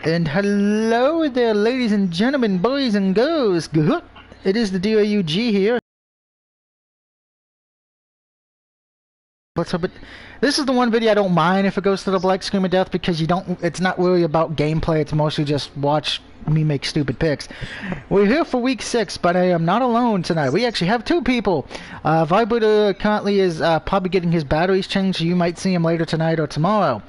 And hello there, ladies and gentlemen, boys and girls. It is the DOUG here. What's up? This is the one video I don't mind if it goes to the black screen of death because it's not really about gameplay. It's mostly just watch me make stupid picks. We're here for week 6, but I am not alone tonight. We actually have 2 people. Vibrator currently is probably getting his batteries changed, so you might see him later tonight or tomorrow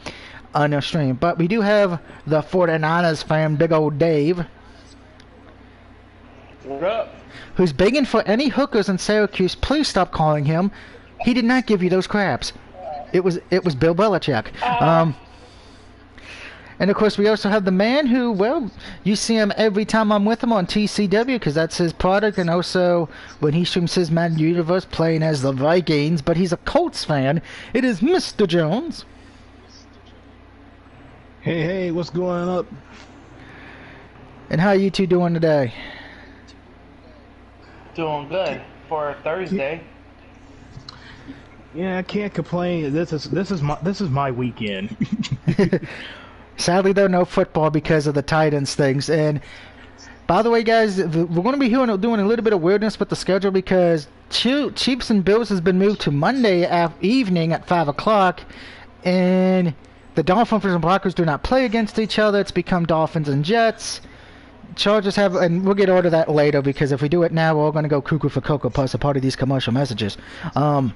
on the stream. But we do have the 49ers fan, big old Dave. What up? Who's begging for any hookers in Syracuse. Please stop calling him. He did not give you those craps. It was Bill Belichick. And of course we also have the man who, well, you see him every time I'm with him on TCW because that's his product, and also when he streams his Madden Universe playing as the Vikings, but he's a Colts fan. It is Mr. Jones. Hey, what's going up? And how are you two doing today? Doing good for a Thursday. Yeah, I can't complain. This is my weekend. Sadly, though, no football because of the Titans things. And by the way, guys, we're going to be doing a little bit of weirdness with the schedule because Chiefs and Bills has been moved to Monday evening at 5 o'clock, and the Dolphins and Broncos do not play against each other. It's become Dolphins and Jets. Chargers have, and we'll get over that later because if we do it now, we're all going to go cuckoo for Cocoa Puffs, a part of these commercial messages. So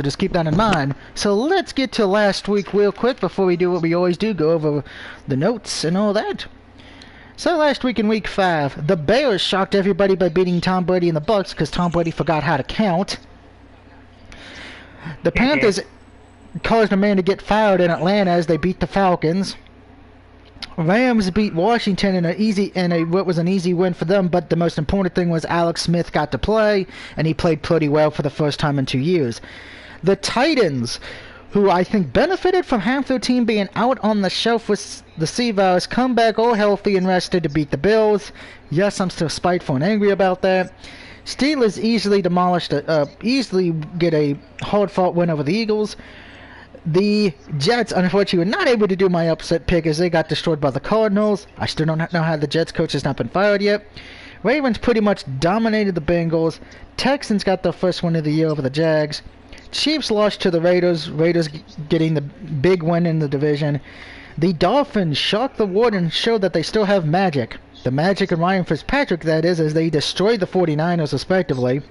just keep that in mind. So let's get to last week real quick before we do what we always do, go over the notes and all that. So last week in week 5, the Bears shocked everybody by beating Tom Brady and the Bucs because Tom Brady forgot how to count. The Panthers caused a man to get fired in Atlanta as they beat the Falcons. Rams beat Washington in what was an easy win for them, but the most important thing was Alex Smith got to play, and he played pretty well for the first time in 2 years. The Titans, who I think benefited from half their team being out on the shelf with the C-Virus, come back all healthy and rested to beat the Bills. Yes, I'm still spiteful and angry about that. Steelers easily get a hard-fought win over the Eagles. The Jets, unfortunately, were not able to do my upset pick as they got destroyed by the Cardinals. I still don't know how the Jets coach has not been fired yet. Ravens pretty much dominated the Bengals. Texans got their first win of the year over the Jags. Chiefs lost to the Raiders. Raiders getting the big win in the division. The Dolphins shocked the world and showed that they still have magic. The magic of Ryan Fitzpatrick, that is, as they destroyed the 49ers respectively.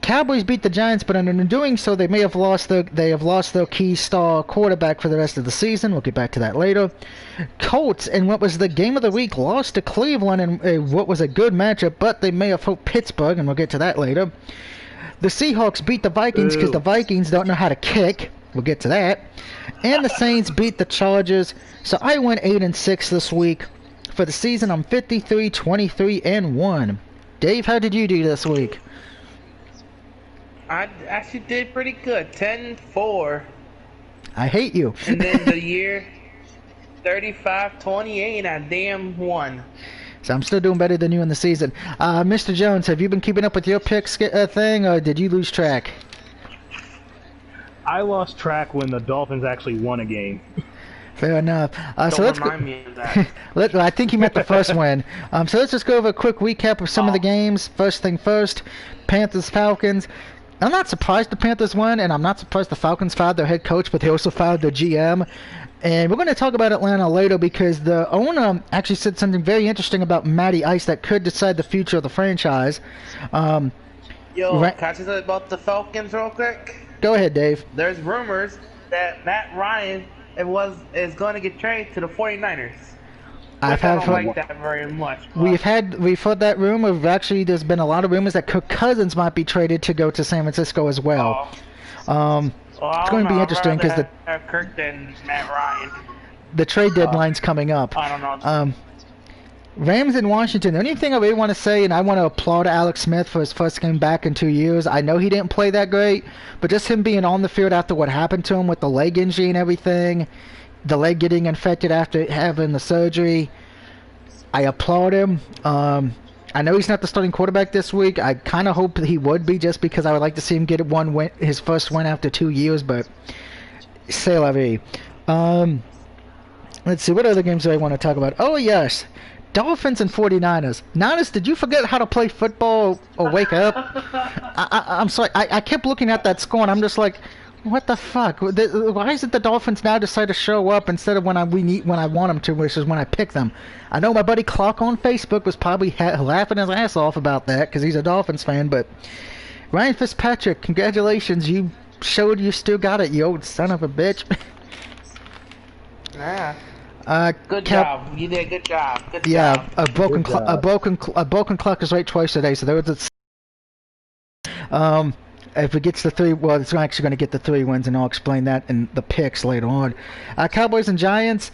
Cowboys beat the Giants, but in doing so, they have lost their key star quarterback for the rest of the season. We'll get back to that later. Colts, in what was the game of the week, lost to Cleveland in what was a good matchup, but they may have hoped Pittsburgh, and we'll get to that later. The Seahawks beat the Vikings because the Vikings don't know how to kick. We'll get to that. And the Saints beat the Chargers. So I went 8-6 this week. For the season, I'm 53-23-1. Dave, how did you do this week? I actually did pretty good. 10-4. I hate you. And then the year 35-28, I damn won. So I'm still doing better than you in the season. Mr. Jones, have you been keeping up with your picks thing, or did you lose track? I lost track when the Dolphins actually won a game. Fair enough. So let's remind me of that. I think you meant the first win. So let's just go over a quick recap of some of the games. First thing first, Panthers-Falcons. I'm not surprised the Panthers won, and I'm not surprised the Falcons fired their head coach, but they also fired their GM. And we're going to talk about Atlanta later because the owner actually said something very interesting about Matty Ice that could decide the future of the franchise. Yo, can I say something about the Falcons real quick? Go ahead, Dave. There's rumors that Matt Ryan is going to get traded to the 49ers. I don't like that very much. We've heard that rumor. Actually, there's been a lot of rumors that Kirk Cousins might be traded to go to San Francisco as well. It's going to be interesting because Kirk than Matt Ryan. The trade deadline's coming up. I don't know. Rams in Washington. The only thing I really want to say, and I want to applaud Alex Smith for his first game back in 2 years. I know he didn't play that great, but just him being on the field after what happened to him with the leg injury and everything, the leg getting infected after having the surgery, I applaud him. I know he's not the starting quarterback this week. I kind of hope he would be, just because I would like to see him get his first win after 2 years, but c'est la vie. Let's see, what other games do I want to talk about? Oh, yes. Dolphins and 49ers. Niners, did you forget how to play football or wake up? I'm sorry. I kept looking at that score, and I'm just like, what the fuck? Why is it the Dolphins now decide to show up instead of when I want them to, which is when I pick them? I know my buddy Clark on Facebook was probably laughing his ass off about that because he's a Dolphins fan, but Ryan Fitzpatrick, congratulations. You showed you still got it, you old son of a bitch. Yeah. Good job. You did a good job. Good job. A broken clock is right twice a day, so there was if it gets the 3, well, it's actually going to get the 3 wins, and I'll explain that in the picks later on. Cowboys and Giants,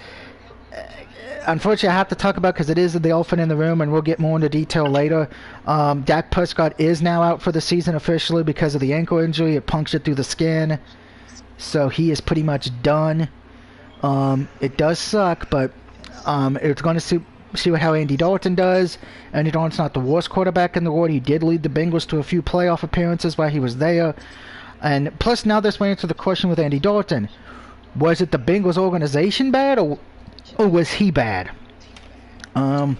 unfortunately, I have to talk about because it is the elephant in the room, and we'll get more into detail later. Dak Prescott is now out for the season officially because of the ankle injury. It punctured through the skin, so he is pretty much done. It does suck, but it's going to see how Andy Dalton does. Andy Dalton's not the worst quarterback in the world. He did lead the Bengals to a few playoff appearances while he was there. And plus, now this may answer the question with Andy Dalton. Was it the Bengals organization bad, or was he bad? Wow.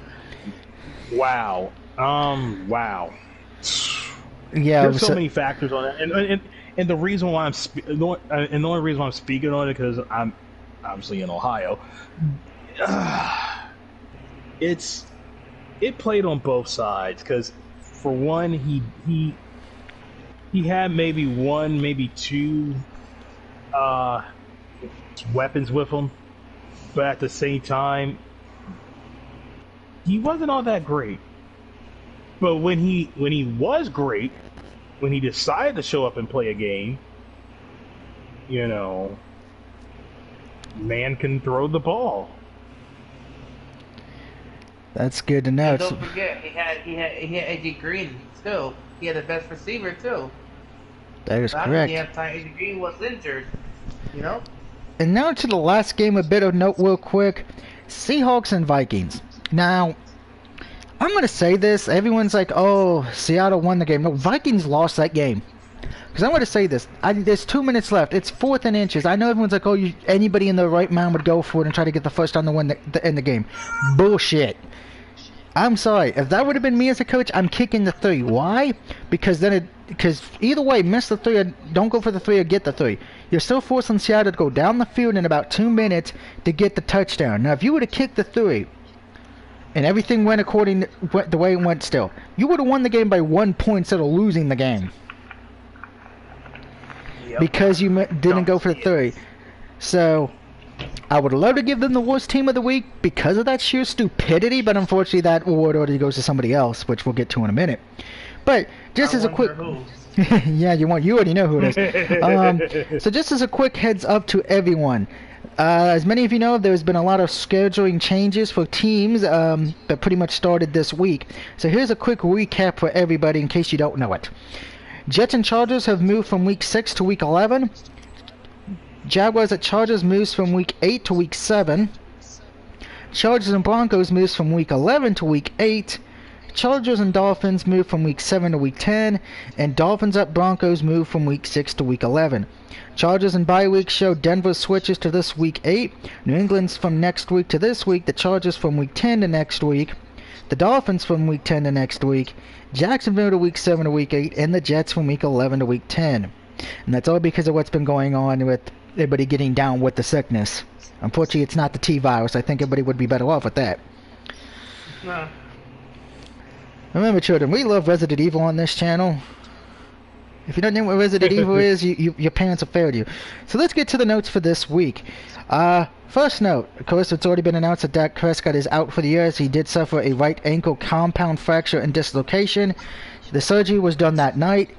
Wow. Yeah. There's so many factors on it, and the reason why the only reason why I'm speaking on it because I'm obviously in Ohio. It played on both sides because for one he had maybe 1, maybe 2 weapons with him, but at the same time he wasn't all that great. But when he was great, when he decided to show up and play a game, you know, man can throw the ball. That's good to know. And don't forget, he had AJ Green too. He had the best receiver too. That is correct. The time AJ Green was injured, you know. And now to the last game, a bit of note real quick. Seahawks and Vikings. Now, I'm going to say this. Everyone's like, oh, Seattle won the game. No, Vikings lost that game. Because I'm going to say this. There's 2 minutes left. It's 4th and inches. I know everyone's like, oh, anybody in the right mind would go for it and try to get the first down to win the game. Bullshit. I'm sorry. If that would have been me as a coach, I'm kicking the 3. Why? Because either way, miss the 3 or don't go for the 3 or get the 3. You're still forcing Seattle to go down the field in about 2 minutes to get the touchdown. Now, if you would have kicked the 3 and everything went according to the way it went still, you would have won the game by 1 point instead of losing the game. Yep. Because you didn't go for the 3. So, I would love to give them the worst team of the week because of that sheer stupidity, but unfortunately that award already goes to somebody else, which we'll get to in a minute. But just as a quick... yeah, you already know who it is. So just as a quick heads up to everyone, as many of you know, there's been a lot of scheduling changes for teams that pretty much started this week. So here's a quick recap for everybody in case you don't know it. Jets and Chargers have moved from week 6 to week 11. Jaguars at Chargers moves from week 8 to week 7. Chargers and Broncos moves from week 11 to week 8. Chargers and Dolphins move from week 7 to week 10. And Dolphins at Broncos move from week 6 to week 11. Chargers and bye week show Denver switches to this week 8. New England's from next week to this week. The Chargers from week 10 to next week. The Dolphins from week 10 to next week. Jacksonville to week 7 to week 8. And the Jets from week 11 to week 10. And that's all because of what's been going on with everybody getting down with the sickness. Unfortunately, it's not the T-virus. I think everybody would be better off with that. No. Remember, children, we love Resident Evil on this channel. If you don't know what Resident Evil is, your parents have failed you. So let's get to the notes for this week. First note, of course, it's already been announced that Dak Prescott is out for the year as he did suffer a right ankle compound fracture and dislocation. The surgery was done that night.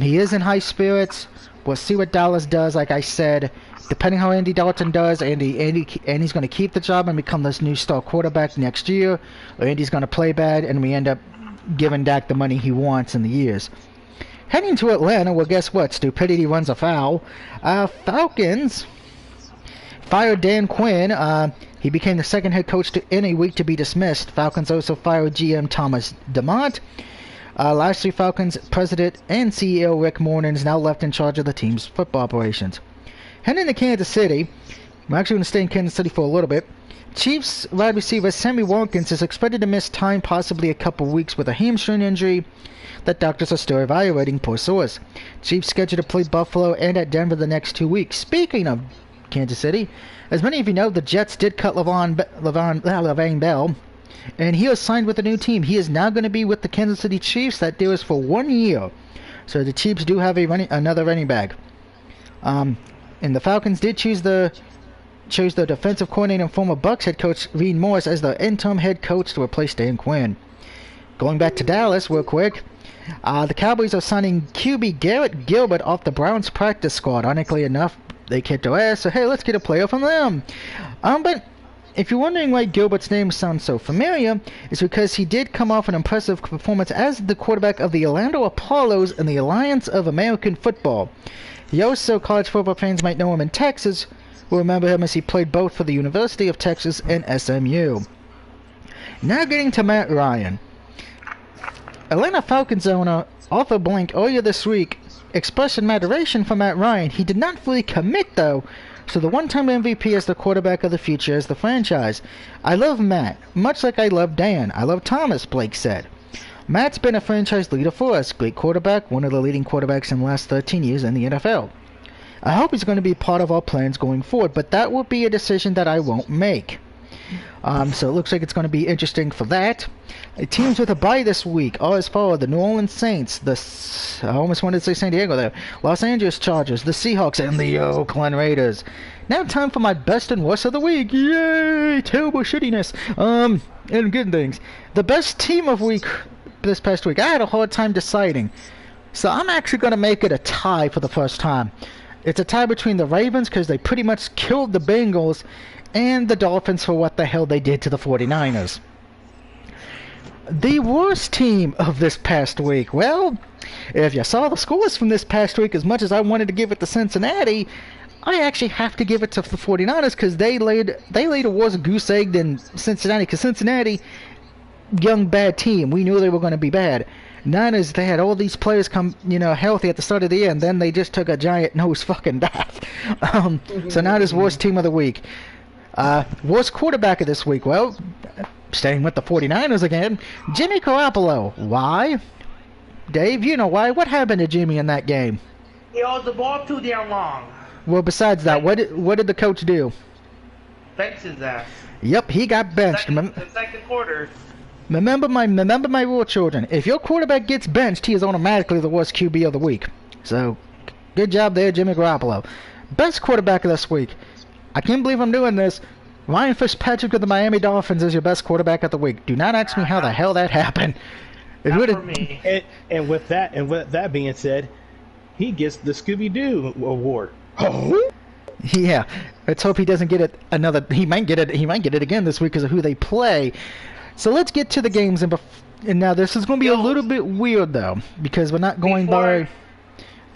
He is in high spirits. We'll see what Dallas does. Like I said, depending how Andy Dalton does, Andy's going to keep the job and become this new star quarterback next year, or Andy's going to play bad and we end up giving Dak the money he wants in the years. Heading to Atlanta, well, guess what? Stupidity runs afoul. Falcons fired Dan Quinn. He became the second head coach in a week to be dismissed. Falcons also fired GM Thomas DeMont. Last year, Falcons president and CEO Rick Morton is now left in charge of the team's football operations. Heading to Kansas City, I'm actually going to stay in Kansas City for a little bit. Chiefs wide receiver Sammy Watkins is expected to miss time, possibly a couple weeks, with a hamstring injury that doctors are still evaluating, per source. Chiefs scheduled to play Buffalo and at Denver the next 2 weeks. Speaking of Kansas City, as many of you know, the Jets did cut Le'Veon Bell, and he was signed with a new team. He is now going to be with the Kansas City Chiefs. That deal is for 1 year. So the Chiefs do have another running back. And the Falcons did chose the defensive coordinator and former Bucs head coach Reed Morris as the interim head coach to replace Dan Quinn. Going back to Dallas real quick, the Cowboys are signing QB Garrett Gilbert off the Browns practice squad. Ironically enough, they kicked their ass, so hey, let's get a player from them. But if you're wondering why Gilbert's name sounds so familiar, it's because he did come off an impressive performance as the quarterback of the Orlando Apollos in the Alliance of American Football. He also, college football fans might know him in Texas, will remember him as he played both for the University of Texas and SMU. Now getting to Matt Ryan. Atlanta Falcons owner Arthur Blank earlier this week expressed admiration for Matt Ryan. He did not fully commit, though, to the one-time MVP as the quarterback of the future as the franchise. I love Matt, much like I love Dan. I love Thomas, Blake said. Matt's been a franchise leader for us. Great quarterback, one of the leading quarterbacks in the last 13 years in the NFL. I hope he's going to be part of our plans going forward, but that will be a decision that I won't make. So it looks like it's going to be interesting for that. Teams with a bye this week are as follows: the New Orleans Saints, I almost wanted to say San Diego there, Los Angeles Chargers, the Seahawks, and the Oakland Raiders. Now time for my best and worst of the week. Yay! Terrible shittiness. And good things. The best team of week this past week. I had a hard time deciding. So I'm actually going to make it a tie for the first time. It's a tie between the Ravens because they pretty much killed the Bengals, and the Dolphins for what the hell they did to the 49ers. The worst team of this past week. Well, if you saw the scores from this past week, as much as I wanted to give it to Cincinnati, I actually have to give it to the 49ers because they laid a worse goose egg than Cincinnati, because Cincinnati, young bad team, we knew they were going to be bad. Niners, they had all these players come, healthy at the start of the year, and then they just took a giant nose fucking dive. So Niners worst team of the week. Worst quarterback of this week. Well, staying with the 49ers again, Jimmy Garoppolo. Why? Dave, you know why. What happened to Jimmy in that game? He held the ball too damn long. Well, besides that, what did the coach do? Bench his ass. Yep, he got benched. The second quarter. Remember my rule, children. If your quarterback gets benched, he is automatically the worst QB of the week. So, good job there, Jimmy Garoppolo. Best quarterback of this week. I can't believe I'm doing this. Ryan Fitzpatrick of the Miami Dolphins is your best quarterback of the week. Do not ask me how the hell that happened. Not for me. And with that being said, he gets the Scooby-Doo award. Oh. Yeah. Let's hope he doesn't get it another. He might get it again this week because of who they play. So let's get to the games, and now this is going to be a little bit weird though because we're not going by.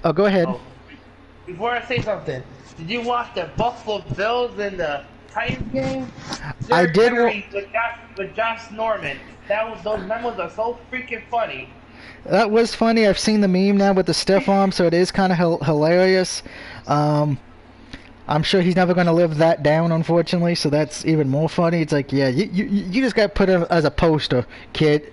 Oh, go ahead. Before I say something, did you watch the Buffalo Bills and the Titans game? I did. With Josh Norman. Those memos are so freaking funny. That was funny. I've seen the meme now with the stiff arm, so it is kind of hilarious. I'm sure he's never going to live that down, unfortunately, so that's even more funny. It's like, yeah, you just got put in as a poster, kid.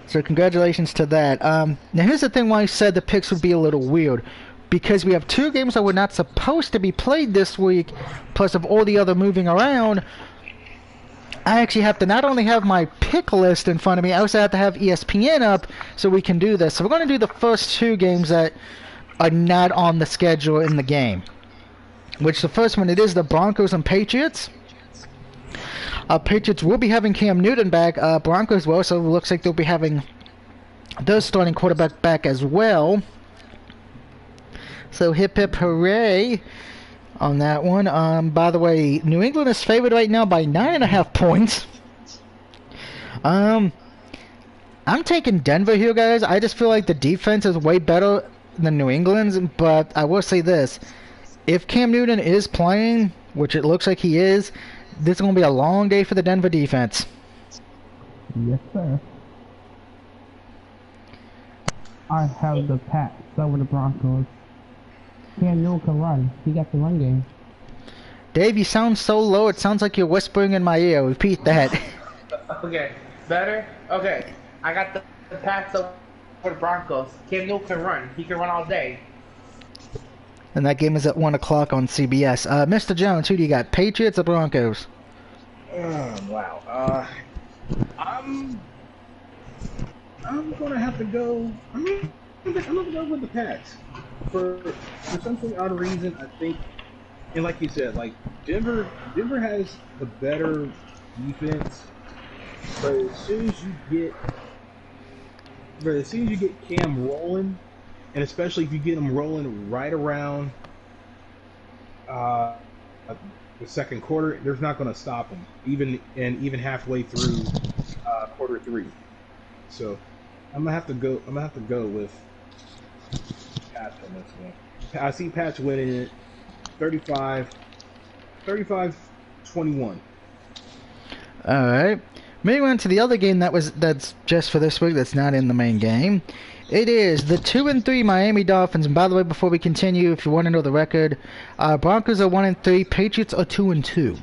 So congratulations to that. Now here's the thing why I said the picks would be a little weird. Because we have two games that were not supposed to be played this week, plus of all the other moving around, I actually have to not only have my pick list in front of me, I also have to have ESPN up so we can do this. So we're going to do the first two games that are not on the schedule in the game. Which the first one, it is the Broncos and Patriots. Patriots will be having Cam Newton back. Broncos will, so it looks like they'll be having their starting quarterback back as well. So hip hip hooray on that one. By the way, New England is favored right now by 9.5 points. I'm taking Denver here, guys. I just feel like the defense is way better than New England's, but I will say this. If Cam Newton is playing, which it looks like he is, this is going to be a long day for the Denver defense. Yes, sir. I have the Pats over the Broncos. Cam Newton can run. He got the run game. Dave, you sound so low, it sounds like you're whispering in my ear. Repeat that. Okay, better? Okay, I got the Pats over the Broncos. Cam Newton can run. He can run all day. And that game is at 1 o'clock on CBS. Mr. Jones, who do you got, Patriots or Broncos? Wow. I'm gonna have to go. I'm gonna go with the Pats for some odd reason. I think, and like you said, like Denver has the better defense, but as soon as you get Cam rolling, and especially if you get him rolling right around the second quarter, there's not going to stop him, even halfway through quarter 3. So I'm gonna have to go with Pats on this one. I see Pats winning it 35-21. All right. Moving on to the other game that's just for this week. That's not in the main game. It is the 2-3 Miami Dolphins. And by the way, before we continue, if you want to know the record, Broncos are 1-3. Patriots are 2-2.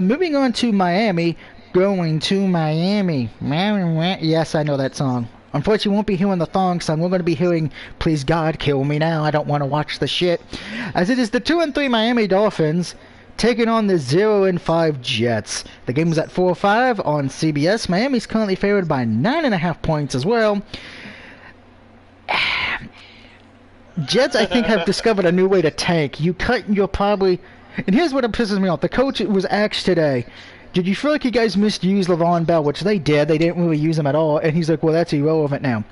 Moving on to Miami. Going to Miami. Yes, I know that song. Unfortunately, we won't be hearing the thong song. We're going to be hearing "Please God, Kill Me Now." I don't want to watch the shit. As it is the 2-3 Miami Dolphins taking on the 0-5 Jets. The game was at 4-5 on CBS. Miami's currently favored by 9.5 points as well. Jets, I think, have discovered a new way to tank. You're probably... And here's what pisses me off. The coach was asked today, did you feel like you guys misused Le'Veon Bell? Which they did. They didn't really use him at all. And he's like, well, that's irrelevant now.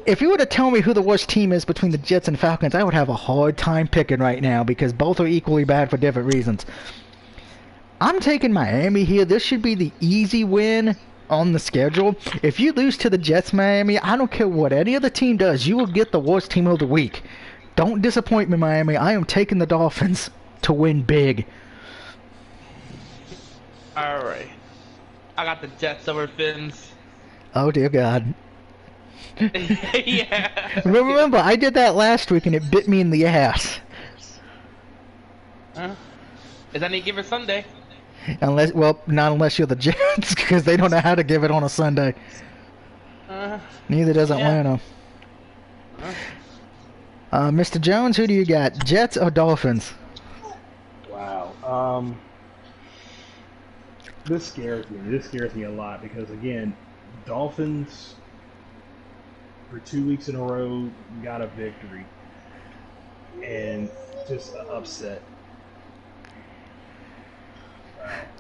If you were to tell me who the worst team is between the Jets and Falcons, I would have a hard time picking right now because both are equally bad for different reasons. I'm taking Miami here. This should be the easy win on the schedule. If you lose to the Jets, Miami, I don't care what any other team does. You will get the worst team of the week. Don't disappoint me, Miami. I am taking the Dolphins to win big. Alright. I got the Jets over Fins. Oh, dear God. Yeah. Remember, I did that last week and it bit me in the ass. Is any given Sunday? Well, not unless you're the Jets, because they don't know how to give it on a Sunday. Neither does Atlanta. Mr. Jones, who do you got? Jets or Dolphins? Wow. This scares me. This scares me a lot because, again, Dolphins for 2 weeks in a row got a victory, and just an upset.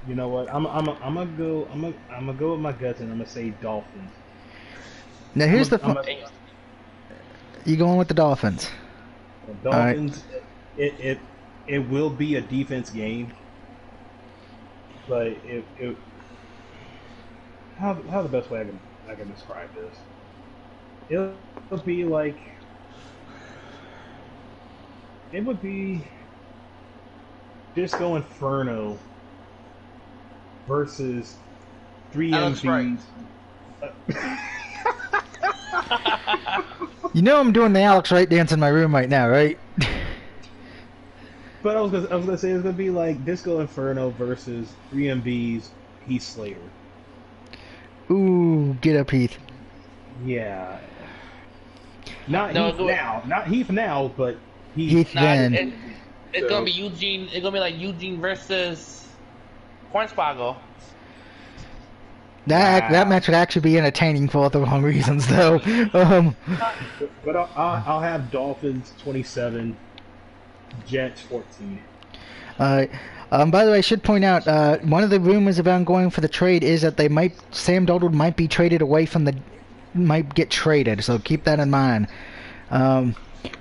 You know what? I'm gonna go with my guts, and I'm gonna say Dolphins. Now here's you going with the Dolphins? Dolphins. Right. It will be a defense game, but how the best way I can describe this? It'll be like it would be Disco Inferno versus 3 MVs. You know I'm doing the Alex Wright dance in my room right now, right? But I was gonna say it's gonna be like Disco Inferno versus 3 MVs Heath Slater. Ooh, get up, Heath. Yeah. Not Heath now, but Heath then. It's gonna be Eugene. It's gonna be like Eugene versus Hornswoggle. That match would actually be entertaining for all the wrong reasons, though. But I'll have Dolphins 27, Jets 14. By the way, I should point out one of the rumors about going for the trade is that Sam Darnold might be traded away from might get traded, so keep that in mind.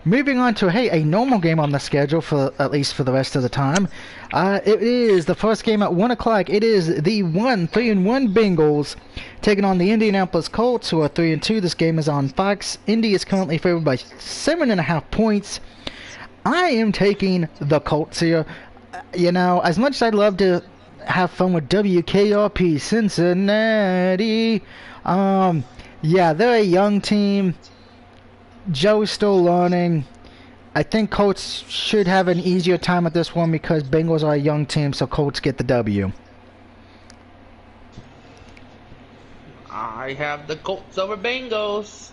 Moving on to a normal game on the schedule for at least for the rest of the time. It is the first game at 1 o'clock. It is the 3-1 Bengals taking on the Indianapolis Colts, who are 3-2. This game is on Fox. Indy is currently favored by 7.5 points. I am taking the Colts here. You know, as much as I'd love to have fun with WKRP Cincinnati, yeah, they're a young team. Joe's still learning. I think Colts should have an easier time at this one because Bengals are a young team, so Colts get the W. I have the Colts over Bengals.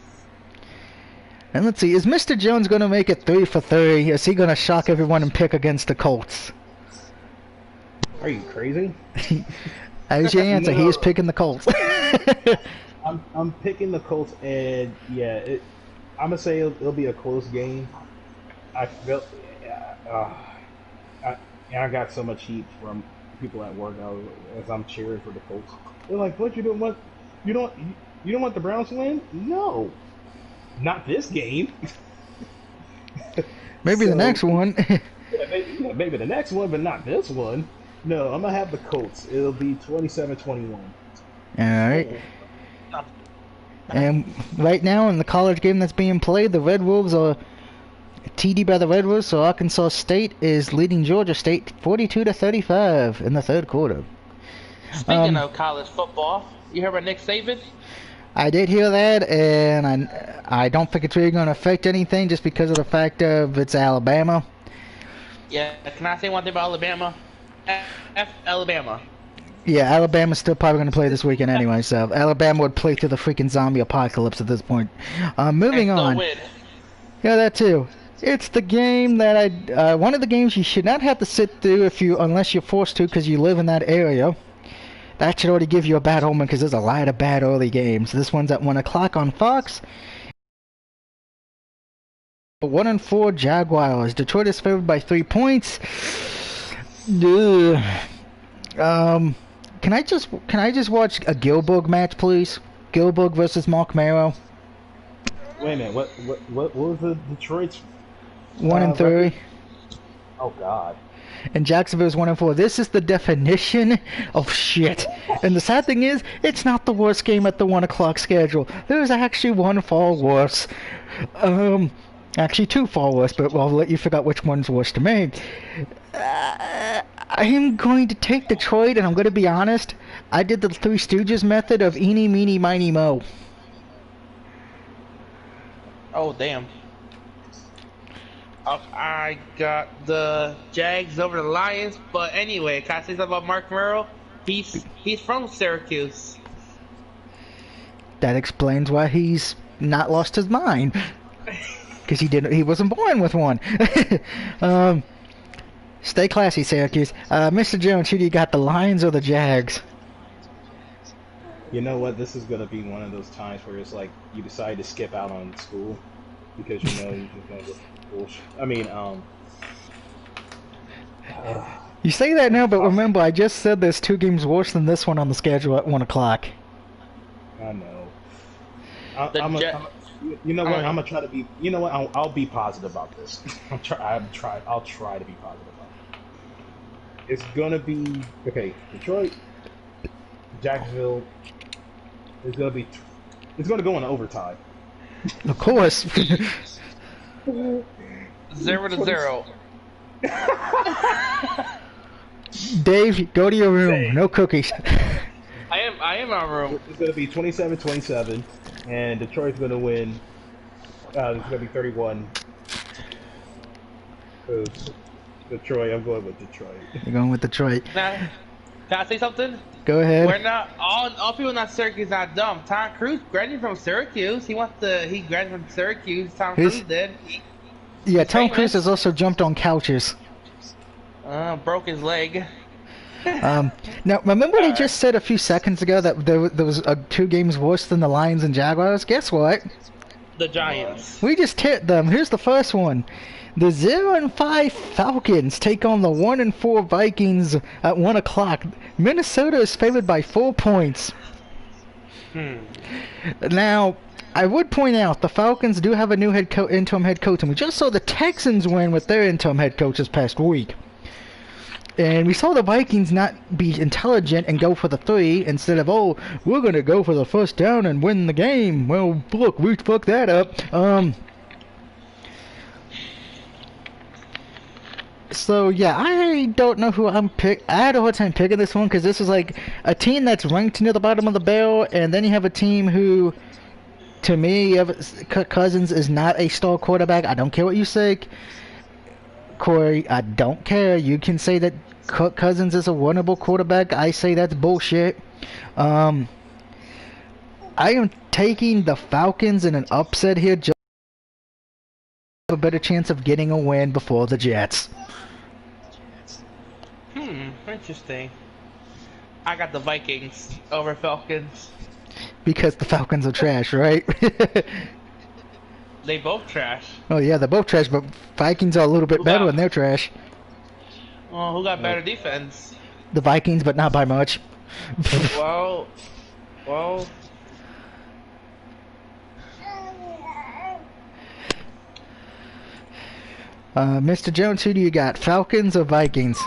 And let's see, is Mr. Jones going to make it 3 for 3? Is he going to shock everyone and pick against the Colts? Are you crazy? There's your answer. No. He is picking the Colts. I'm picking the Colts, and yeah, I'm gonna say it'll be a close game. I feel, I got so much heat from people at work as I'm cheering for the Colts. They're like, "What you don't want? You don't want the Browns to win? No, not this game. Maybe the next one." maybe the next one, but not this one. No, I'm gonna have the Colts. It'll be 27-21. All right. And right now in the college game that's being played, the Red Wolves are TD by the Red Wolves, so Arkansas State is leading Georgia State 42-35 in the third quarter. Speaking of college football, you heard about Nick Saban? I did hear that, and I don't think it's really going to affect anything just because of the fact of it's Alabama. Yeah, can I say one thing about Alabama? F Alabama. Yeah, Alabama's still probably going to play this weekend anyway, so Alabama would play through the freaking zombie apocalypse at this point. Moving on. Win. Yeah, that too. It's the game that one of the games you should not have to sit through unless you're forced to because you live in that area. That should already give you a bad omen because there's a lot of bad early games. This one's at 1 o'clock on Fox. 1-4 Jaguars. Detroit is favored by 3 points. Ugh. Can I just watch a Gilbert match, please? Gilbert versus Mark Marrow. Wait a minute. What was the Detroit's 1-3? Oh God. And Jacksonville's 1-4. This is the definition of shit. And the sad thing is, it's not the worst game at the 1 o'clock schedule. There's actually one far worse. Actually two far worse, but I'll let you figure out which one's worse to me. I am going to take Detroit, and I'm going to be honest. I did the Three Stooges method of eeny, meeny, miny, mo. Oh, damn. I got the Jags over the Lions, but anyway, can I say something about Mark Merrill? He's from Syracuse. That explains why he's not lost his mind. Because he wasn't born with one. Stay classy, Syracuse. Mr. Jones, who do you got, the Lions or the Jags? You know what? This is going to be one of those times where it's like you decide to skip out on school because you know you're just going to get bullshit. I mean, You say that now, but remember, I just said there's 2 games worse than this one on the schedule at 1 o'clock. I know. You know what? I'm gonna try to be. You know what? I'll be positive about this. I'll try to be positive about it. It's gonna be okay. Detroit, Jacksonville. It's gonna be. It's gonna go in overtime. Of course. 0-0. Dave, go to your room. No cookies. I am in my room. It's gonna be 27-27, and Detroit's gonna win. It's gonna be 31. Detroit. I'm going with Detroit. You're going with Detroit. Can I say something? Go ahead. We're not all people not Syracuse not dumb. Tom Cruise graduated from Syracuse. He graduated from Syracuse. Tom Cruise did. Yeah, Tom Cruise has also jumped on couches. Broke his leg. Now, remember what I just said a few seconds ago that there was 2 games worse than the Lions and Jaguars? Guess what? The Giants. We just hit them. Here's the first one. The 0-5 Falcons take on the 1-4 Vikings at 1 o'clock. Minnesota is favored by 4 points. Now, I would point out the Falcons do have a new interim head coach, and we just saw the Texans win with their interim head coach this past week. And we saw the Vikings not be intelligent and go for the 3 instead of, oh, we're going to go for the first down and win the game. Well, look, we fucked that up. So, yeah, I don't know who I'm I had a hard time picking this one because this is like a team that's ranked near the bottom of the barrel, and then you have a team who To me, Kirk Cousins is not a star quarterback. I don't care what you say, Corey. I don't care. You can say that Kirk Cousins is a winnable quarterback. I say that's bullshit. I am taking the Falcons in an upset here. Just have a better chance of getting a win before the Jets. Interesting. I got the Vikings over Falcons. Because the Falcons are trash, right? They both trash. Oh yeah, they're both trash, but Vikings are a little bit better when they're trash. Well, who got better defense? The Vikings, but not by much. well. Mr. Jones, who do you got? Falcons or Vikings?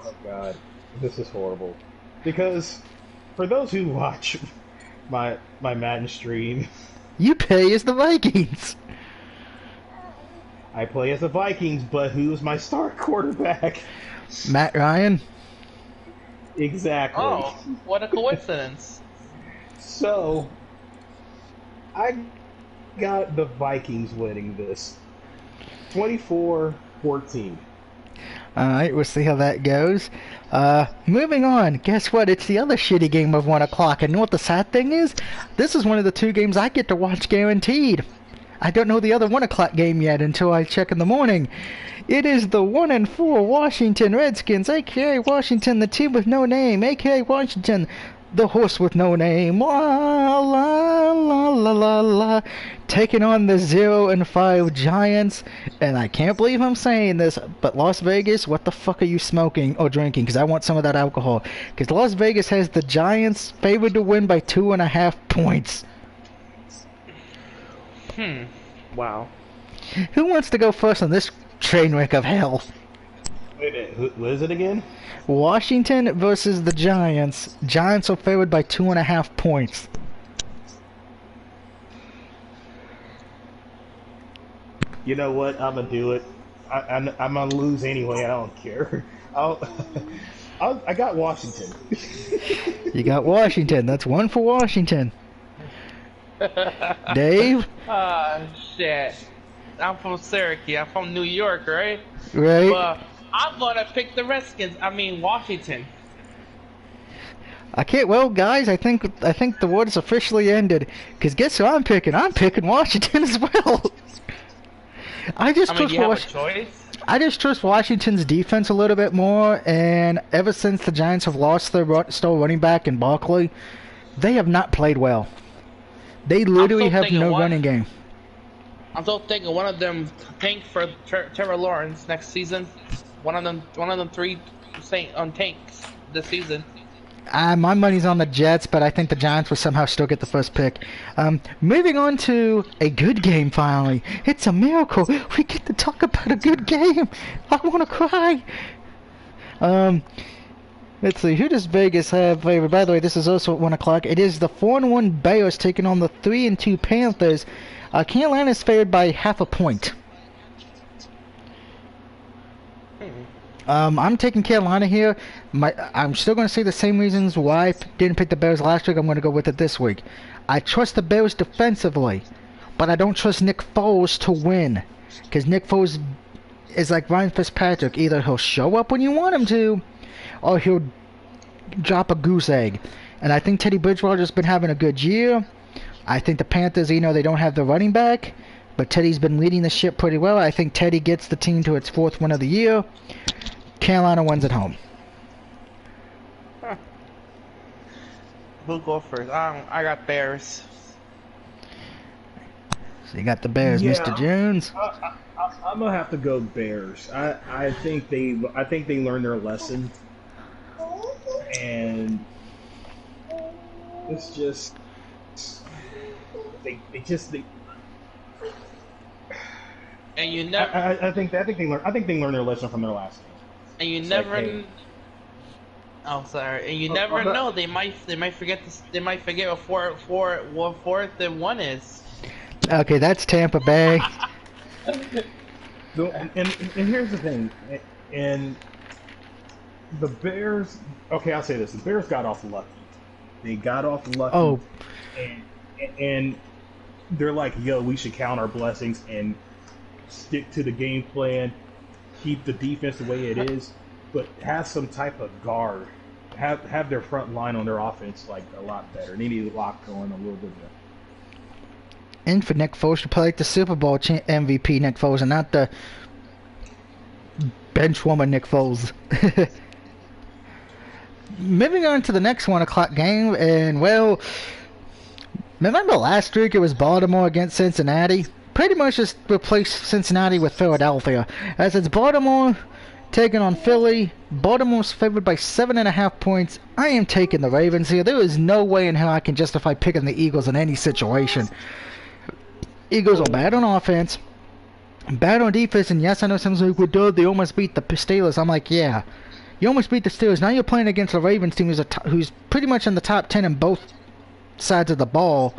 Oh God, this is horrible. Because for those who watch my Madden stream, you play as the Vikings. I play as the Vikings, but who's my star quarterback? Matt Ryan. Exactly. Oh, what a coincidence. So, I got the Vikings winning this. 24-14. Alright, we'll see how that goes. Moving on. Guess what? It's the other shitty game of 1 o'clock. And you know what the sad thing is? This is one of the 2 games I get to watch guaranteed. I don't know the other 1 o'clock game yet until I check in the morning. It is the 1-4 Washington Redskins, aka Washington, the team with no name, aka Washington, the horse with no name. La la la la la la. Taking on the 0-5 Giants, and I can't believe I'm saying this, but Las Vegas, what the fuck are you smoking or drinking? Because I want some of that alcohol. Because Las Vegas has the Giants favored to win by 2.5 points. Wow. Who wants to go first on this train wreck of hell? Wait a minute, what is it again? Washington versus the Giants. Giants are favored by 2.5 points. You know what? I'm gonna do it. I'm gonna lose anyway. I don't care. I got Washington. You got Washington. That's 1 for Washington. Dave? Shit. I'm from Syracuse. I'm from New York, right? Right. But I'm gonna pick the Redskins. I mean Washington. I can't. Well, guys, I think the war is officially ended. Cause guess who I'm picking? I'm picking Washington as well. I just trust Washington's defense a little bit more, and ever since the Giants have lost their star running back in Barkley, they have not played well. They literally have no running game. I'm still thinking one of them tank for Trevor Lawrence next season. One of them 3 tanks this season. My money's on the Jets, but I think the Giants will somehow still get the first pick. Moving on to a good game, finally. It's a miracle. We get to talk about a good game. I want to cry. Let's see. Who does Vegas have favored? By the way, this is also at 1 o'clock. It is the 4-1 Bears taking on the 3-2 Panthers. Carolina is favored by 0.5 point. I'm taking Carolina here. I'm still going to say the same reasons why I didn't pick the Bears last week. I'm going to go with it this week. I trust the Bears defensively, but I don't trust Nick Foles to win. Because Nick Foles is like Ryan Fitzpatrick. Either he'll show up when you want him to, or he'll drop a goose egg. And I think Teddy Bridgewater's been having a good year. I think the Panthers, they don't have the running back, but Teddy's been leading the ship pretty well. I think Teddy gets the team to its 4th win of the year. Carolina wins at home. Who'll go first? I got Bears. So you got the Bears, yeah. Mr. Jones. I'm gonna have to go Bears. I think they learned their lesson, and it's just they. And you never. I think they learned their lesson from their last game. And you never. Like, hey. Oh, sorry. And you never know. They might forget this. They might forget what 4th and 1 is. Okay, that's Tampa Bay. And here's the thing. And the Bears. Okay, I'll say this: the Bears got off lucky. They got off lucky. Oh. And they're like, yo, we should count our blessings and stick to the game plan, keep the defense the way it is, but have some type of guard. Have their front line on their offense like a lot better. They need a lock going a little bit better. And for Nick Foles to play like the Super Bowl MVP Nick Foles and not the benchwoman Nick Foles. Moving on to the next 1 o'clock game, and well, remember last week it was Baltimore against Cincinnati? Pretty much just replaced Cincinnati with Philadelphia. As it's Baltimore taking on Philly. Baltimore's favored by 7.5 points. I am taking the Ravens here. There is no way in hell I can justify picking the Eagles in any situation. Eagles are bad on offense, bad on defense, and yes, I know someone's like, well, dude, they almost beat the Steelers. I'm like, yeah, you almost beat the Steelers. Now you're playing against the Ravens team who's pretty much in the top 10 in both sides of the ball.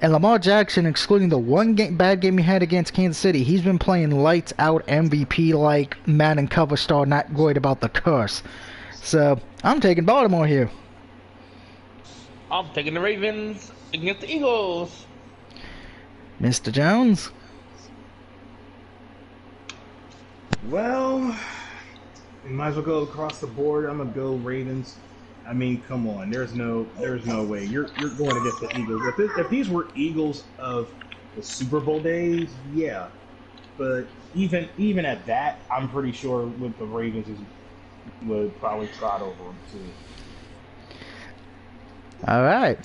And Lamar Jackson, excluding the one bad game he had against Kansas City, he's been playing lights out MVP like Madden cover star, not worried about the curse. So I'm taking Baltimore here. I'm taking the Ravens against the Eagles. Mr. Jones? Well, you might as well go across the board. I'm gonna go Ravens. I mean, come on. There's no way you're going against the Eagles. If these were Eagles of the Super Bowl days, yeah. But even at that, I'm pretty sure with the Ravens would probably trot over them too. All right.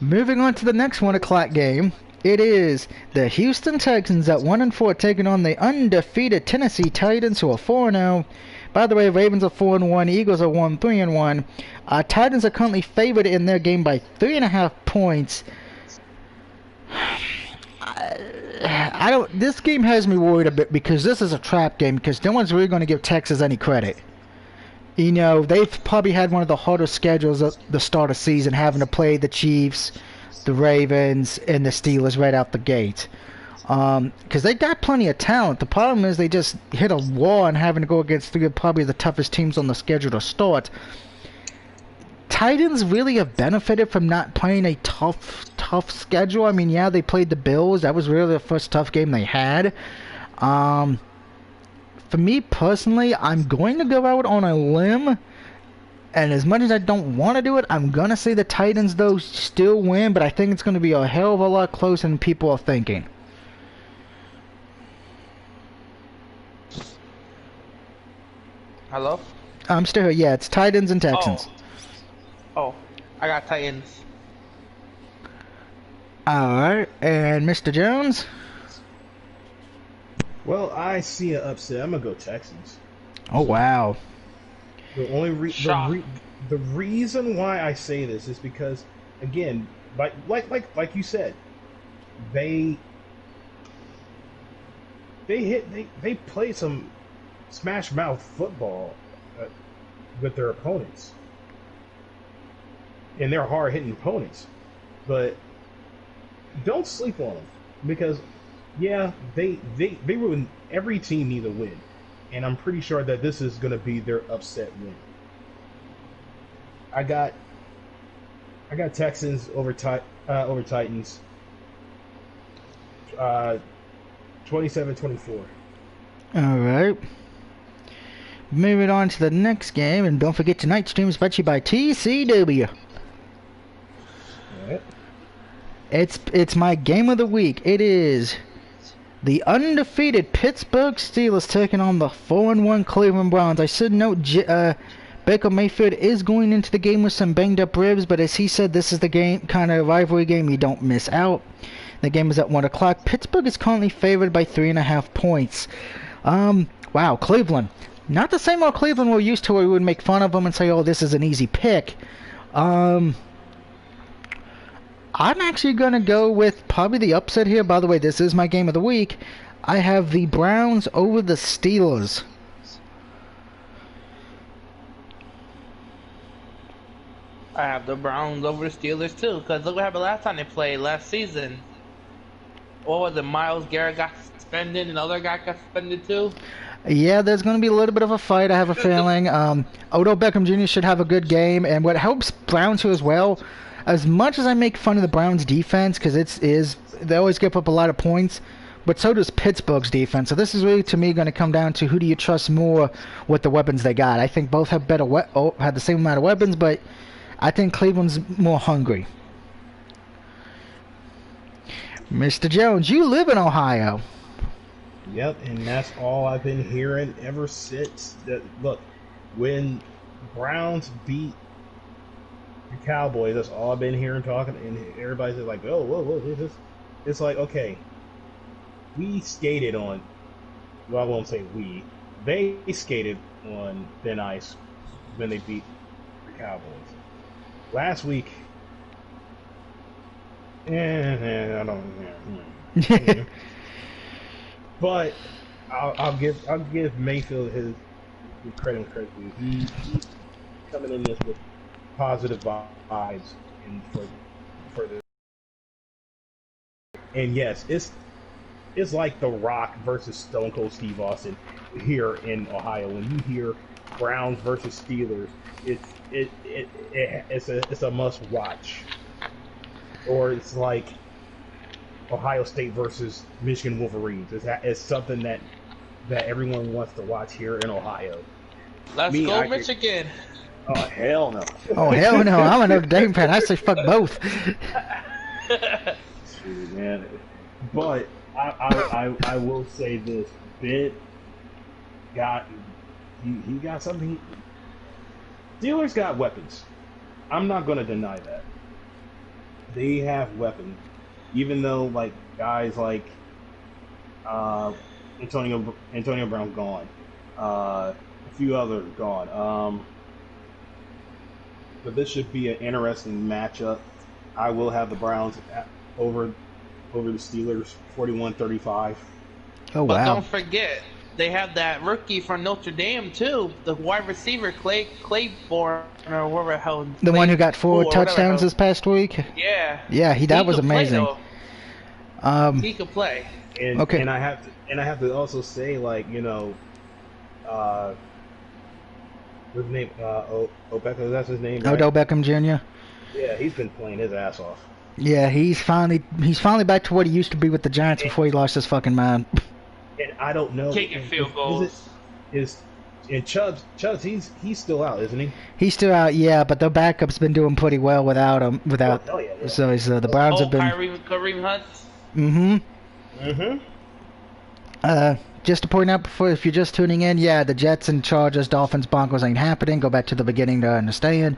Moving on to the next 1 o'clock game. It is the Houston Texans at 1-4 taking on the undefeated Tennessee Titans, who are 4-0. By the way, Ravens are 4-1, Eagles are 3-1. Titans are currently favored in their game by 3.5 points. I don't. This game has me worried a bit because this is a trap game. Because no one's really going to give Texas any credit. You know, they've probably had one of the hardest schedules at the start of the season, having to play the Chiefs, the Ravens, and the Steelers right out the gate. Because they got plenty of talent. The problem is they just hit a wall and having to go against probably the toughest teams on the schedule to start. Titans really have benefited from not playing a tough schedule. I mean, yeah, they played the Bills. That was really the first tough game they had. For me personally, I'm going to go out on a limb. And as much as I don't want to do it, I'm going to say the Titans, though, still win. But I think it's going to be a hell of a lot closer than people are thinking. Hello? I'm still here. Yeah, it's Titans and Texans. Oh, I got Titans. Alright, and Mr. Jones? Well, I see an upset. I'm gonna go Texans. Oh, wow. The reason why I say this is because, again, like you said, they play some smash mouth football with their opponents, and they're hard hitting opponents. But don't sleep on them because, yeah, they ruin every team need a win. And I'm pretty sure that this is going to be their upset win. I got Texans over Titans. 27-24. All right. Moving on to the next game, and don't forget tonight's stream is brought to you by TCW. All right. It's my game of the week. It is the undefeated Pittsburgh Steelers taking on the 4-1 Cleveland Browns. I should note Baker Mayfield is going into the game with some banged up ribs, but as he said, this is the game kind of rivalry game you don't miss out. The game is at 1 o'clock. Pittsburgh is currently favored by 3.5 points. Wow, Cleveland. Not the same old Cleveland we're used to where we would make fun of them and say, oh, this is an easy pick. I'm actually going to go with probably the upset here. By the way, this is my game of the week. I have the Browns over the Steelers. I have the Browns over the Steelers too, because look what happened last time they played last season. What was it? Myles Garrett got suspended, and the other guy got suspended too. Yeah, there's going to be a little bit of a fight, I have a feeling. Odell Beckham Jr. should have a good game, and what helps Browns too as well, as much as I make fun of the Browns defense, because they always give up a lot of points, but so does Pittsburgh's defense. So this is really, to me, going to come down to who do you trust more with the weapons they got. I think both have had the same amount of weapons, but I think Cleveland's more hungry. Mr. Jones, you live in Ohio. Yep, and that's all I've been hearing ever since. Look, when Browns beat the Cowboys, that's all I've been hearing talking, and everybody's just like, "Oh, whoa, whoa, this." It's like, okay, we skated on. Well, I won't say we. They skated on thin ice when they beat the Cowboys last week. I don't. But I'll give Mayfield his credit. He's coming in this with positive vibes and for the. And yes, it's like The Rock versus Stone Cold Steve Austin here in Ohio. When you hear Browns versus Steelers, it's a must watch. Or it's like Ohio State versus Michigan Wolverines. It's something that everyone wants to watch here in Ohio. Let's go, Michigan. Oh, hell no. Oh, hell no. I'm a Notre Dame fan. I say fuck both. Shoot, man. But I will say this. Bit got he got something. Steelers got weapons. I'm not going to deny that. They have weapons. Even though, like, guys like Antonio Brown gone, a few others gone. But this should be an interesting matchup. I will have the Browns over the Steelers, 41-35. Oh wow! But don't forget, they have that rookie from Notre Dame too, the wide receiver Claiborne or whatever the hell. The one who got 4 touchdowns this past week. Yeah. Yeah, that was amazing. He could play. And, okay. And I have to also say, like, you know, what's his name? Beckham, that's his name, right? Odell Beckham Jr. Yeah, he's been playing his ass off. Yeah, he's finally back to what he used to be with the Giants before he lost his fucking mind. And I don't know. Kicking field goals. And Chubbs, he's still out, isn't he? He's still out, yeah, but the backup's been doing pretty well without him. Oh, yeah. So he's, the Browns have been. Kareem Hunt. Mm-hmm. Just to point out before, if you're just tuning in, yeah, the Jets and Chargers, Dolphins, Broncos ain't happening. Go back to the beginning to understand.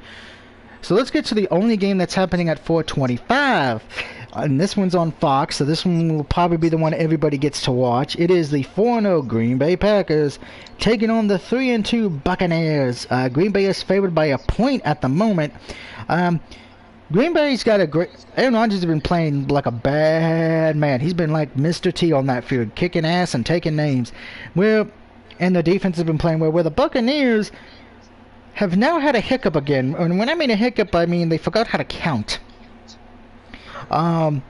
So let's get to the only game that's happening at 4:25. And this one's on Fox, so this one will probably be the one everybody gets to watch. It is the 4-0 Green Bay Packers taking on the 3-2 Buccaneers. Green Bay is favored by a point at the moment. Green Bay's got a great... Aaron Rodgers has been playing like a bad man. He's been like Mr. T on that field, kicking ass and taking names. And the defense has been playing well. Where the Buccaneers have now had a hiccup again. And when I mean a hiccup, I mean they forgot how to count. I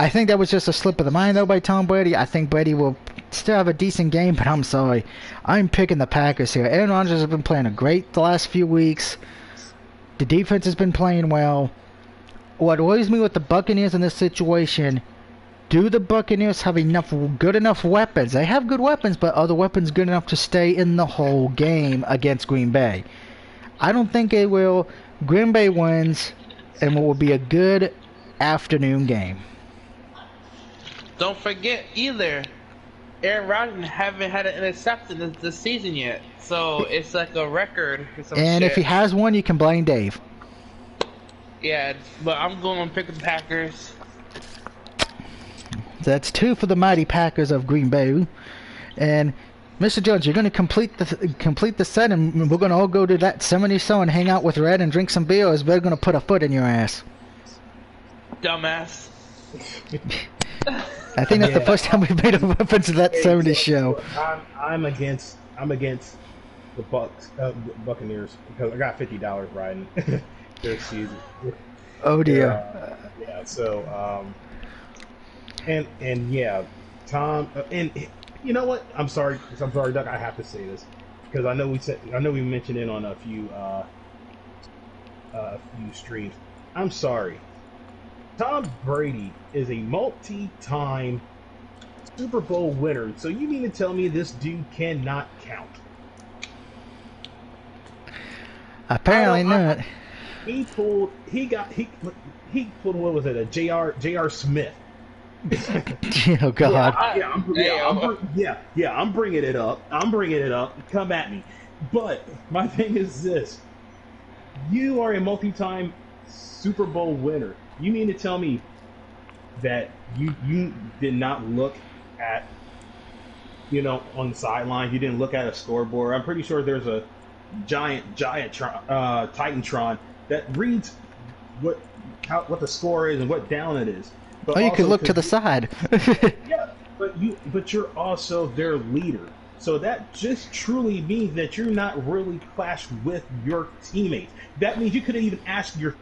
think that was just a slip of the mind, though, by Tom Brady. I think Brady will still have a decent game, but I'm sorry. I'm picking the Packers here. Aaron Rodgers has been playing great the last few weeks. The defense has been playing well. What worries me with the Buccaneers in this situation, do the Buccaneers have good enough weapons? They have good weapons, but are the weapons good enough to stay in the whole game against Green Bay? I don't think it will. Green Bay wins, and it will be a good afternoon game. Don't forget either, Aaron Rodgers haven't had an interception this season yet, so it's like a record. And if he has one, you can blame Dave. Yeah, but I'm going to pick the Packers. That's 2 for the mighty Packers of Green Bay. And Mr. Jones, you're going to complete the set, and we're going to all go to that 70 so and hang out with Red and drink some beer, or we're going to put a foot in your ass. Dumbass. I think that's the first time we've made a reference to that 70 show. I'm against the Buccaneers because I got $50 riding their season. Oh dear. Yeah. So and yeah, Tom and You know what? I'm sorry. I'm sorry, Doug. I have to say this because I know we mentioned it on a few streams. I'm sorry. Tom Brady is a multi-time Super Bowl winner. So you mean to tell me this dude cannot count? Apparently not. He pulled. He pulled. What was it? A J.R. Smith. Oh God. I'm bringing it up. I'm bringing it up. Come at me. But my thing is this: you are a multi-time Super Bowl winner. You mean to tell me that you did not look at, on the sidelines? You didn't look at a scoreboard. I'm pretty sure there's a giant Titantron that reads what the score is and what down it is. But Oh, you could look to the side. yeah, but you're also their leader. So that just truly means that you're not really clashed with your teammates. That means you could have even asked your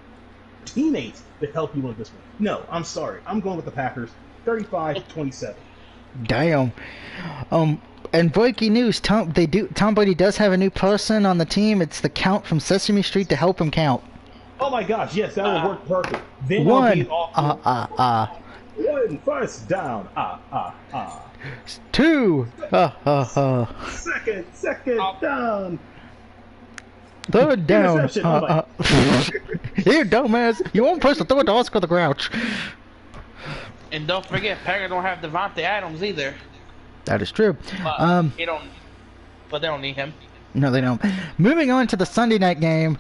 teammates to help you on this one. No, I'm sorry. I'm going with the Packers, 35-27. Damn. And breaking news: Tom Brady does have a new person on the team. It's the Count from Sesame Street to help him count. Oh my gosh, yes, that would work perfect. Then One. One first down. Two. Second down. Third down. Interception. Oh my. Here, dumbass. You won't press the third to Oscar the Grouch. And don't forget, Packers don't have Devontae Adams either. That is true. But they don't need him. No, they don't. Moving on to the Sunday night game.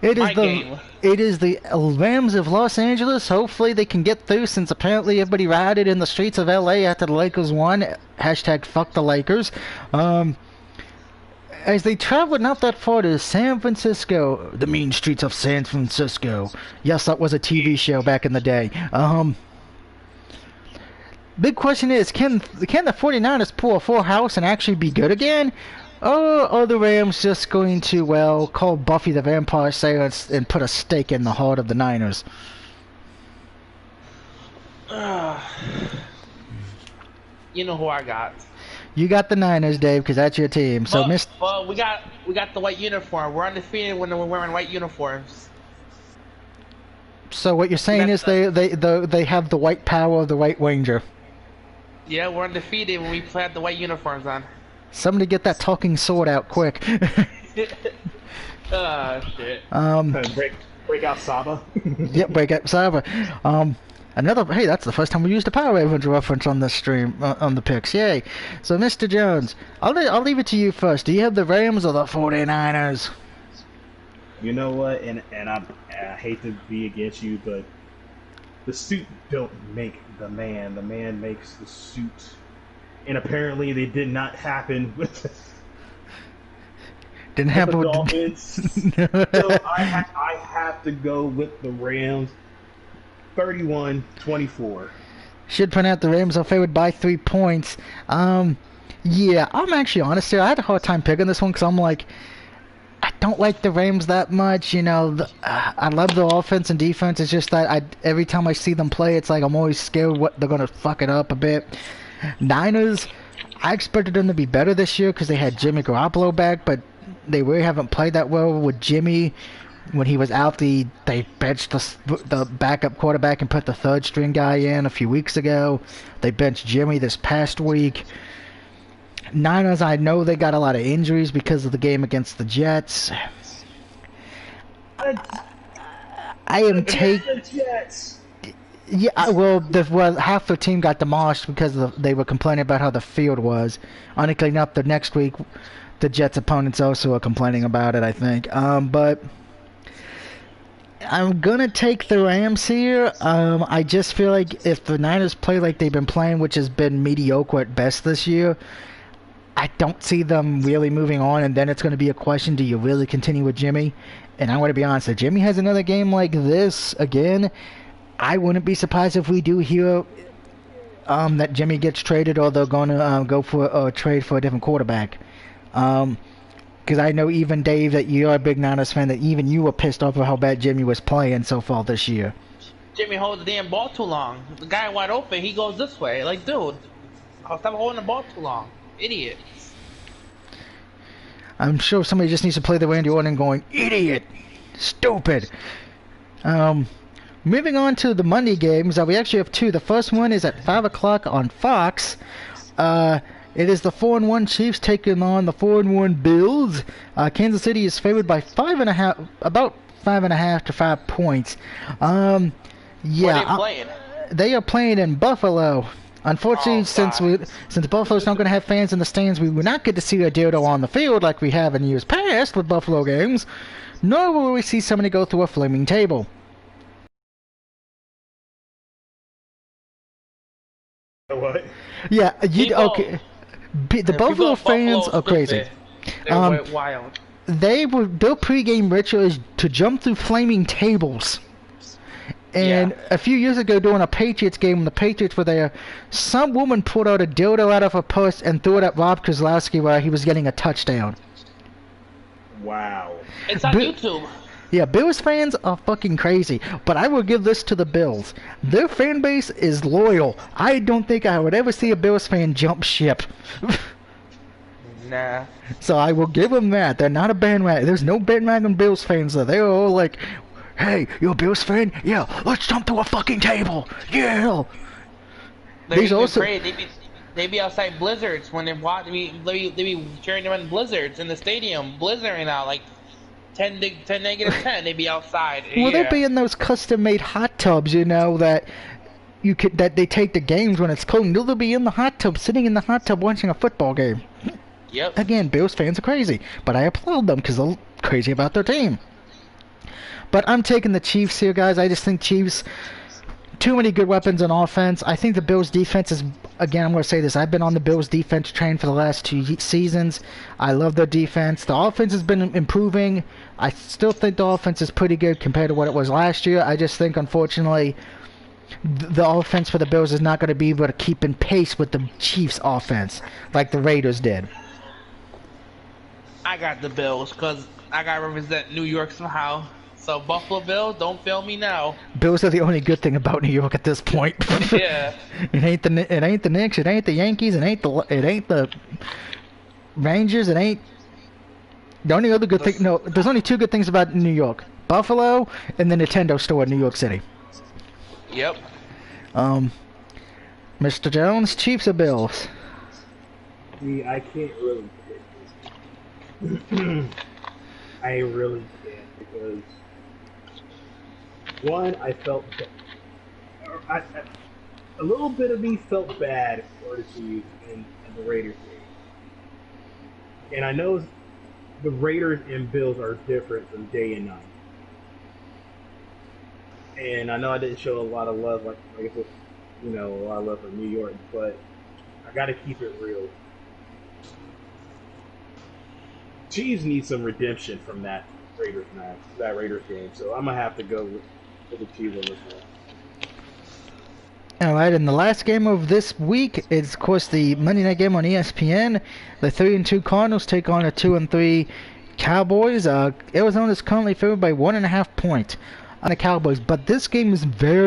It is the Rams of Los Angeles. Hopefully they can get through, since apparently everybody rioted in the streets of LA after the Lakers won. Hashtag fuck the Lakers. As they traveled not that far to San Francisco, the mean streets of San Francisco. Yes, that was a TV show back in the day. Big question is, can the 49ers pull a full house and actually be good again? Or are the Rams just going to, well, call Buffy the Vampire Slayer and put a stake in the heart of the Niners? You know who I got. You got the Niners, Dave, because that's your team. So, well, we got the white uniform. We're undefeated when we're wearing white uniforms. So what you're saying is they have the white power of the White Ranger. Yeah, we're undefeated when we had the white uniforms on. Somebody get that talking sword out quick. Shit. Break out Saba. Yep, break out Saba. Hey, that's the first time we used a Power Rangers reference on this stream, on the picks. Yay. So, Mr. Jones, I'll leave it to you first. Do you have the Rams or the 49ers? You know what, and I hate to be against you, but the suit don't make the man. The man makes the suit. And apparently they did not happen with Didn't happen the with Dolphins. So I have to go with the Rams, 31-24. Should point out the Rams are favored by 3 points. Yeah, I'm actually honest here. I had a hard time picking this one because I'm like, I don't like the Rams that much. I love their offense and defense. It's just that every time I see them play, it's like I'm always scared what they're gonna fuck it up a bit. Niners, I expected them to be better this year because they had Jimmy Garoppolo back, but they really haven't played that well with Jimmy. When he was out, they benched the backup quarterback and put the third string guy in a few weeks ago. They benched Jimmy this past week. Niners, I know they got a lot of injuries because of the game against the Jets. I am taking the Jets. Yeah, well, half the team got demolished because they were complaining about how the field was. Honestly enough, the next week, the Jets' opponents also are complaining about it, I think. But I'm gonna take the Rams here. I just feel like if the Niners play like they've been playing, which has been mediocre at best this year, I don't see them really moving on, and then it's going to be a question, do you really continue with Jimmy? And I'm going to be honest, if Jimmy has another game like this again, I wouldn't be surprised if we do hear that Jimmy gets traded, or they're going to go for a trade for a different quarterback. Because I know even, Dave, that you're a big Niners fan, that even you were pissed off at how bad Jimmy was playing so far this year. Jimmy holds the damn ball too long. The guy wide open, he goes this way. Like, dude. I'll stop holding the ball too long. Idiots. I'm sure somebody just needs to play the Randy Orton going, idiot, stupid. Moving on to the Monday games, we actually have two. The first one is at 5 o'clock on Fox. It is the 4-1 Chiefs taking on the 4-1 Bills. Kansas City is favored by 5.5, about 5.5 to 5 points. Where Yeah, they playing? they are playing in Buffalo. Unfortunately, Oh, since Buffalo's not going to have fans in the stands, we will not get to see a dildo on the field like we have in years past with Buffalo games. Nor will we see somebody go through a flaming table. What? Yeah, People- okay. The people Buffalo in Buffalo fans are crazy. stupid. They went wild. Their pregame ritual is to jump through flaming tables. And Yeah. a few years ago, during a Patriots game, when the Patriots were there, some woman pulled out a dildo out of her purse and threw it at Rob Kozlowski while he was getting a touchdown. Wow. It's on But- YouTube. Yeah, Bills fans are fucking crazy, but I will give this to the Bills. Their fan base is loyal. I don't think I would ever see a Bills fan jump ship. Nah. So I will give them that. They're not a bandwagon. There's no bandwagon Bills fans there. They're all like, hey, you're a Bills fan? Yeah, let's jump through a fucking table. Yeah. These also- They be outside blizzards when they watch. They be cheering them in blizzards in the stadium, blizzarding out like 10 negative 10. They be outside. Well, yeah. they'd be in those custom-made hot tubs, you know, that they take the games when it's cold. They'll be in the hot tub, sitting in the hot tub watching a football game. Yep. Again, Bills fans are crazy, but I applaud them because they're crazy about their team. But I'm taking the Chiefs here, guys. I just think Chiefs, too many good weapons on offense. I think the Bills defense is, again, I'm going to say this, I've been on the Bills defense train for the last 2 seasons. I love their defense. The offense has been improving. I still think the offense is pretty good compared to what it was last year. I just think, unfortunately, the offense for the Bills is not going to be able to keep in pace with the Chiefs offense like the Raiders did. I got the Bills because I got to represent New York somehow. So Buffalo Bills, don't fail me now. Bills are the only good thing about New York at this point. Yeah. It ain't the Knicks. It ain't the Yankees. It ain't the Rangers. It ain't the only other good thing. No, there's only two good things about New York: Buffalo and the Nintendo store in New York City. Yep. Mr. Jones, Chiefs or Bills? See, I can't really pick. I really can't because one, I felt a little bit of me felt bad for the Chiefs in the Raiders game, and I know the Raiders and Bills are different from day and night. And I know I didn't show a lot of love, like I guess, a lot of love for New York, but I got to keep it real. Chiefs need some redemption from that Raiders match, that Raiders game. So I'm gonna have to go with the Chiefs on this one. Alright, and the last game of this week is, of course, the Monday night game on ESPN. The 3-2 Cardinals take on the 2-3 Cowboys. Arizona is currently favored by 1.5 points on the Cowboys, but this game is very